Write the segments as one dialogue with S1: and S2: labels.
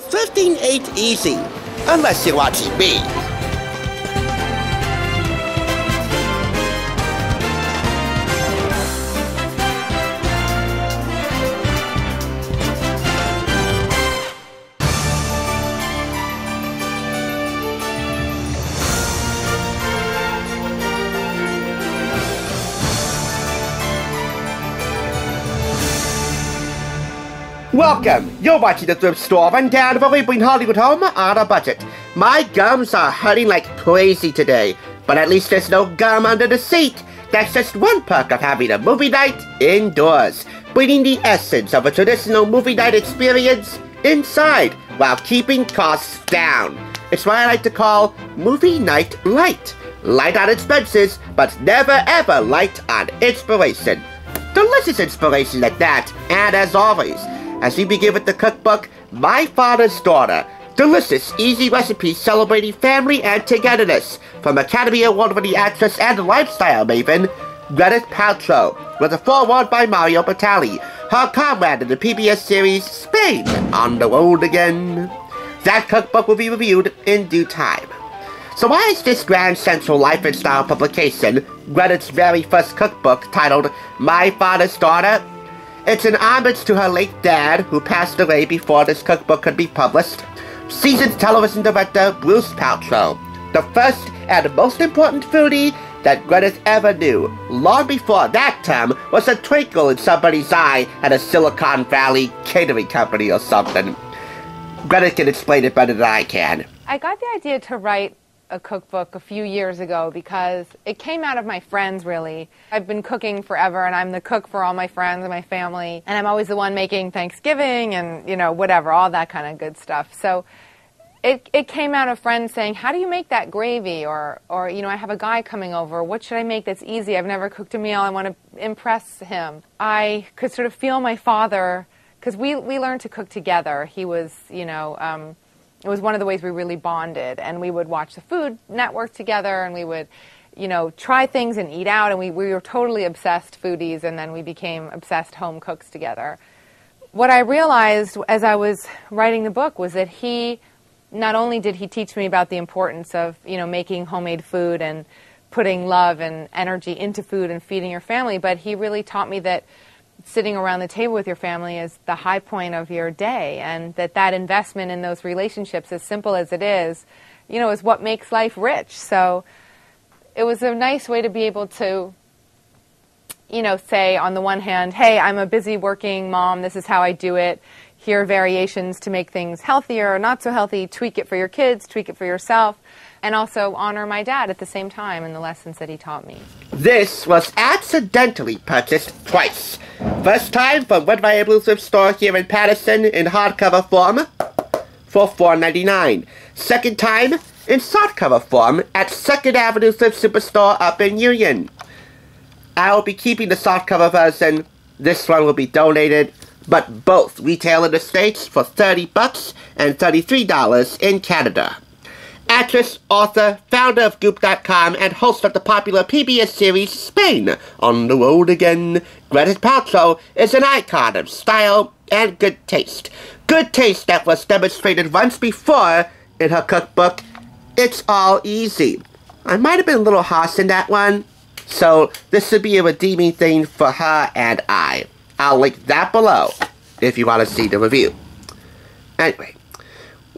S1: thrifting ain't easy, unless you're watching me. Welcome! You're watching the Thrift Store Rundown, where we bring Hollywood home on a budget. My gums are hurting like crazy today, but at least there's no gum under the seat. That's just one perk of having a movie night indoors, bringing the essence of a traditional movie night experience inside, while keeping costs down. It's what I like to call movie night light. Light on expenses, but never ever light on inspiration. Delicious inspiration at that, and as always, as we begin with the cookbook, My Father's Daughter. Delicious, easy recipes celebrating family and togetherness from Academy Award-winning actress and lifestyle maven, Gwyneth Paltrow, with a foreword by Mario Batali, her comrade in the PBS series Spain, On the Road Again. That cookbook will be reviewed in due time. So why is this Grand Central Life and Style publication, Gwyneth's very first cookbook, titled My Father's Daughter? It's an homage to her late dad, who passed away before this cookbook could be published. Seasoned television director Bruce Paltrow, the first and most important foodie that Gwyneth ever knew. Long before that term was a twinkle in somebody's eye at a Silicon Valley catering company or something. Gwyneth can explain it better than I can.
S2: I got the idea to write a cookbook a few years ago because it came out of my friends, really. I've been cooking forever, and I'm the cook for all my friends and my family, and I'm always the one making Thanksgiving and, you know, whatever, all that kind of good stuff. So it came out of friends saying, how do you make that gravy? Or, you know, I have a guy coming over. What should I make that's easy? I've never cooked a meal. I want to impress him. I could sort of feel my father, because we learned to cook together. He was, you know, it was one of the ways we really bonded, and we would watch the Food Network together, and we would, you know, try things and eat out, and we were totally obsessed foodies, and then we became obsessed home cooks together. What I realized as I was writing the book was that not only did he teach me about the importance of, you know, making homemade food and putting love and energy into food and feeding your family, but he really taught me that sitting around the table with your family is the high point of your day, and that investment in those relationships, as simple as it is, you know, is what makes life rich. So it was a nice way to be able to, you know, say on the one hand, hey, I'm a busy working mom, this is how I do it, here are variations to make things healthier or not so healthy, tweak it for your kids, tweak it for yourself, and also honor my dad at the same time and the lessons that he taught me.
S1: This was accidentally purchased twice. First time from Red Viable Thrift Store here in Patterson in hardcover form for $4.99. Second time in softcover form at 2nd Avenue Thrift Superstore up in Union. I will be keeping the softcover version. This one will be donated, but both retail in the States for $30 and $33 in Canada. Actress, author, founder of Goop.com, and host of the popular PBS series Spain, On the Road Again, Gwyneth Paltrow is an icon of style and good taste. Good taste that was demonstrated once before in her cookbook, It's All Easy. I might have been a little harsh in that one, so this would be a redeeming thing for her and I. I'll link that below if you want to see the review. Anyway,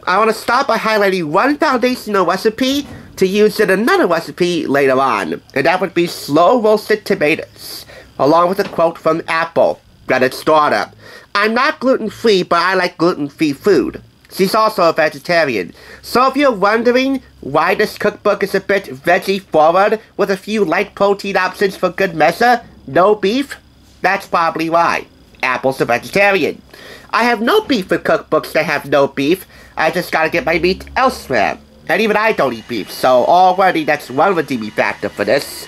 S1: I want to start by highlighting one foundational recipe to use in another recipe later on, and that would be slow roasted tomatoes, along with a quote from Apple, Gwyneth's daughter. I'm not gluten-free, but I like gluten-free food. She's also a vegetarian, so if you're wondering why this cookbook is a bit veggie-forward with a few light protein options for good measure, no beef, that's probably why. Apple's a vegetarian. I have no beef with cookbooks that have no beef. I just gotta get my meat elsewhere. And even I don't eat beef, so already that's one redeeming factor for this.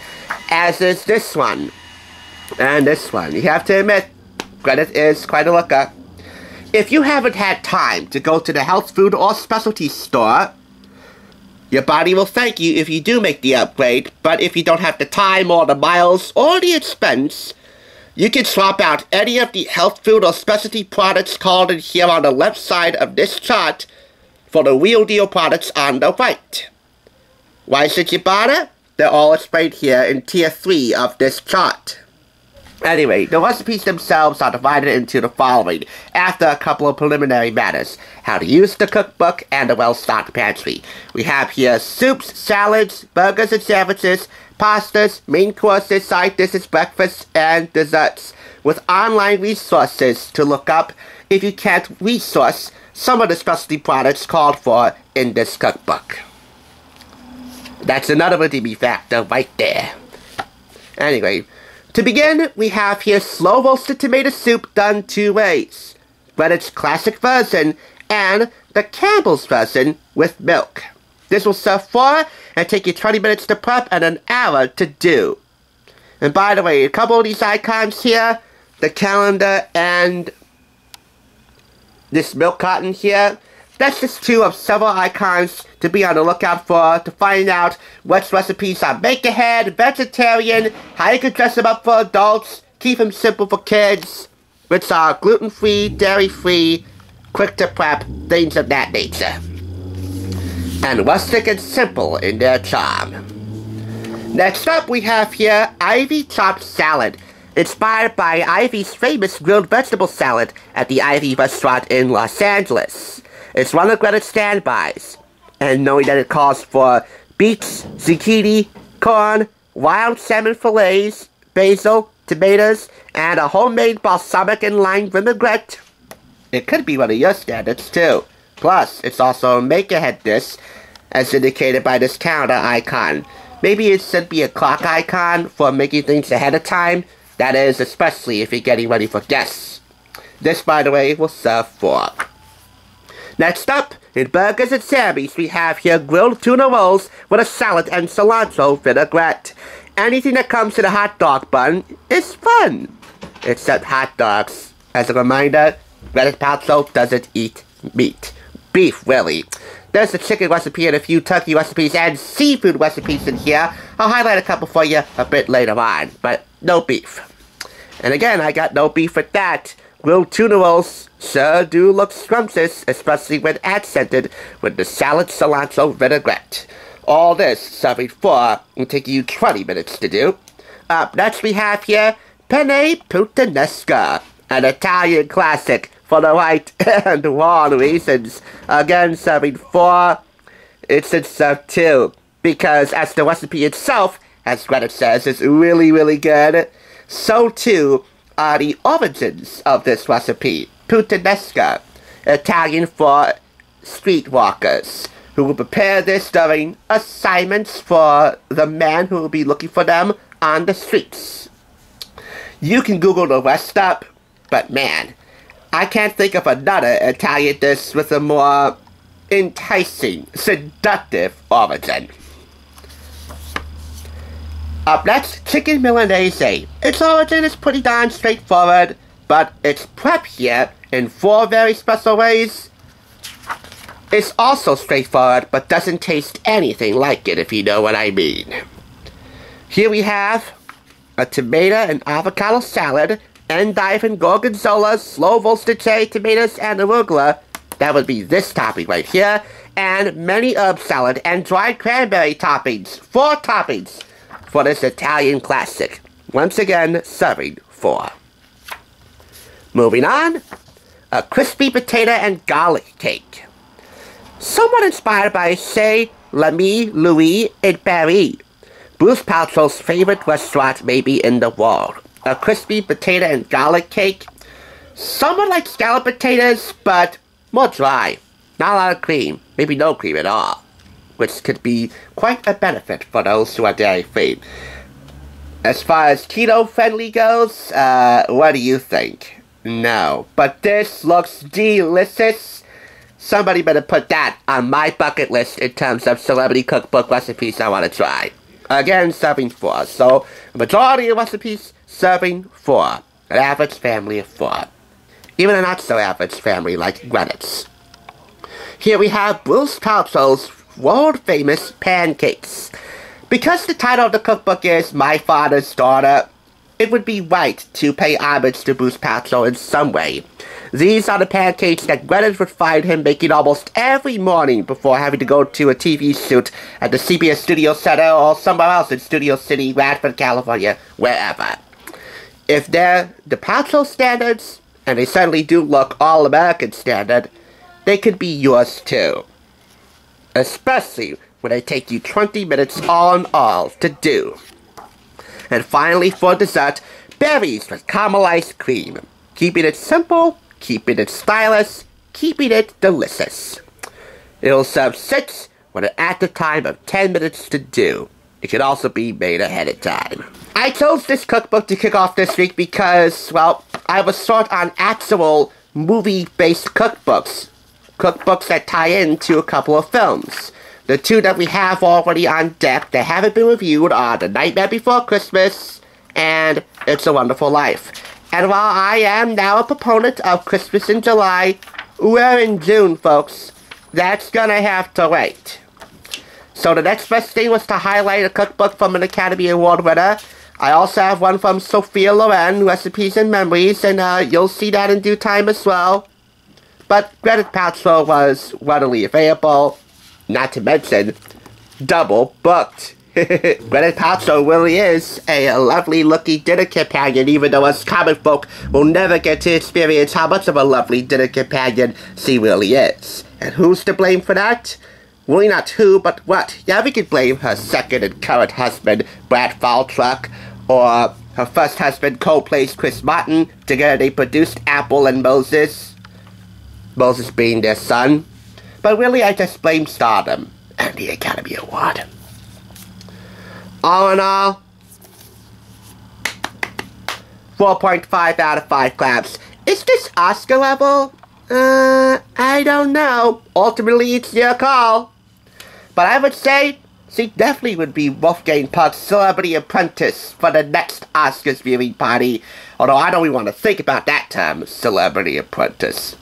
S1: As is this one. And this one. You have to admit, Gwyneth is quite a looker. If you haven't had time to go to the health food or specialty store, your body will thank you if you do make the upgrade, but if you don't have the time or the miles or the expense, You can swap out any of the health food or specialty products called in here on the left side of this chart for the real deal products on the right. Why should you bother? They're all explained here in tier 3 of this chart. Anyway, the recipes themselves are divided into the following, after a couple of preliminary matters: how to use the cookbook and a well-stocked pantry. We have here soups, salads, burgers and sandwiches, pastas, main courses, side dishes, breakfasts, and desserts, with online resources to look up if you can't resource some of the specialty products called for in this cookbook. That's another redeeming factor right there. Anyway, to begin, we have here slow roasted tomato soup done 2 ways: Greenwich classic version and the Campbell's version with milk. This will serve 4 and take you 20 minutes to prep and an hour to do. And by the way, a couple of these icons here, the calendar and this milk carton here, that's just 2 of several icons to be on the lookout for to find out which recipes are make-ahead, vegetarian, how you can dress them up for adults, keep them simple for kids, which are gluten-free, dairy-free, quick to prep, things of that nature. And rustic and simple in their charm. Next up we have here Ivy Chopped Salad, inspired by Ivy's famous grilled vegetable salad at the Ivy restaurant in Los Angeles. It's one of Greenwich standbys, and knowing that it calls for beets, zucchini, corn, wild salmon fillets, basil, tomatoes, and a homemade balsamic and lime vinaigrette, it could be one of your standards too. Plus, it's also a make-ahead dish, as indicated by this calendar icon. Maybe it should be a clock icon for making things ahead of time. That is, especially if you're getting ready for guests. This, by the way, will serve 4. Next up, in Burgers and Sammy's, we have here grilled tuna rolls with a salad and cilantro vinaigrette. Anything that comes in a hot dog bun is fun, except hot dogs. As a reminder, Gwyneth Paltrow doesn't eat meat. Beef, really. There's a chicken recipe and a few turkey recipes and seafood recipes in here. I'll highlight a couple for you a bit later on, but no beef. And again, I got no beef with that. Grilled tuna rolls sure do look scrumptious, especially when accented with the salad cilantro vinaigrette. All this serving 4 will take you 20 minutes to do. Up next we have here penne puttanesca, an Italian classic for the right and wrong reasons. Again, serving 4, it should serve 2, because as the recipe itself, as Greenwich says, is really, really good, so too are the origins of this recipe. Puttanesca, Italian for streetwalkers, who will prepare this during assignments for the man who will be looking for them on the streets. You can Google the rest up, but man, I can't think of another Italian dish with a more enticing, seductive origin. Up next, chicken Milanese. Its origin is pretty darn straightforward, but its prep here in 4 very special ways is also straightforward, but doesn't taste anything like it, if you know what I mean. Here we have a tomato and avocado salad, endive gorgonzola, slow roasted cherry tomatoes, and arugula. That would be this topping right here, and many herb salad and dried cranberry toppings. 4 toppings for this Italian classic. Once again, serving 4. Moving on, a crispy potato and garlic cake. Somewhat inspired by Chez L'Ami Louis in Paris, Bruce Paltrow's favorite restaurant maybe in the world. A crispy potato and garlic cake, somewhat like scalloped potatoes, but more dry. Not a lot of cream, maybe no cream at all, which could be quite a benefit for those who are dairy-free. As far as keto-friendly goes, what do you think? No, but this looks delicious. Somebody better put that on my bucket list in terms of celebrity cookbook recipes I want to try. Again, serving 4, so majority of recipes serving 4. An average family of 4. Even a not-so-average family like Greenwich. Here we have Bruce Paltrow's world-famous pancakes. Because the title of the cookbook is My Father's Daughter, it would be right to pay homage to Bruce Paltrow in some way. These are the pancakes that Gwyneth would find him making almost every morning before having to go to a TV shoot at the CBS Studio Center or somewhere else in Studio City, Radford, California, wherever. If they're the Paltrow standards, and they certainly do look all-American standard, they could be yours too. Especially when they take you 20 minutes all in all to do. And finally, for dessert, berries with caramel ice cream. Keeping it simple, keeping it stylish, keeping it delicious. It'll serve 6 with an active time of 10 minutes to do. It can also be made ahead of time. I chose this cookbook to kick off this week because, well, I was short on actual movie-based cookbooks. Cookbooks that tie into a couple of films. The 2 that we have already on deck that haven't been reviewed are The Nightmare Before Christmas and It's a Wonderful Life. And while I am now a proponent of Christmas in July, we're in June, folks. That's gonna have to wait. So the next best thing was to highlight a cookbook from an Academy Award winner. I also have one from Sophia Loren, Recipes and Memories, and you'll see that in due time as well. But Gwyneth Paltrow was readily available, not to mention, double booked. Gwyneth Paltrow really is a lovely looking dinner companion, even though us common folk will never get to experience how much of a lovely dinner companion she really is. And who's to blame for that? Really not who, but what. Yeah, we could blame her second and current husband, Brad Falchuk, or her first husband, co-plays Chris Martin. Together they produced Apple and Moses. Moses being their son. But really, I just blame stardom and the Academy Award. All in all, 4.5 out of 5 claps. Is this Oscar level? I don't know. Ultimately, it's your call. But I would say she definitely would be Wolfgang Puck's Celebrity Apprentice for the next Oscars viewing party. Although I don't even want to think about that term, Celebrity Apprentice.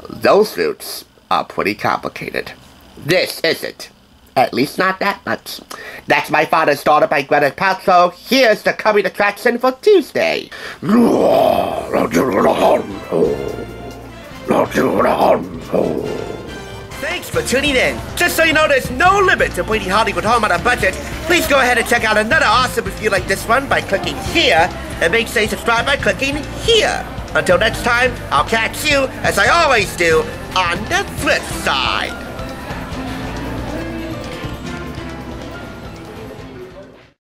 S1: Those roots are pretty complicated. This isn't. At least not that much. That's My Father's Daughter by Gwyneth Paltrow. Here's the coming attraction for Tuesday. Thanks for tuning in. Just so you know, there's no limit to bringing Hollywood home on a budget. Please go ahead and check out another awesome review like this one by clicking here, and make sure you subscribe by clicking here. Until next time, I'll catch you, as I always do, on the flip side.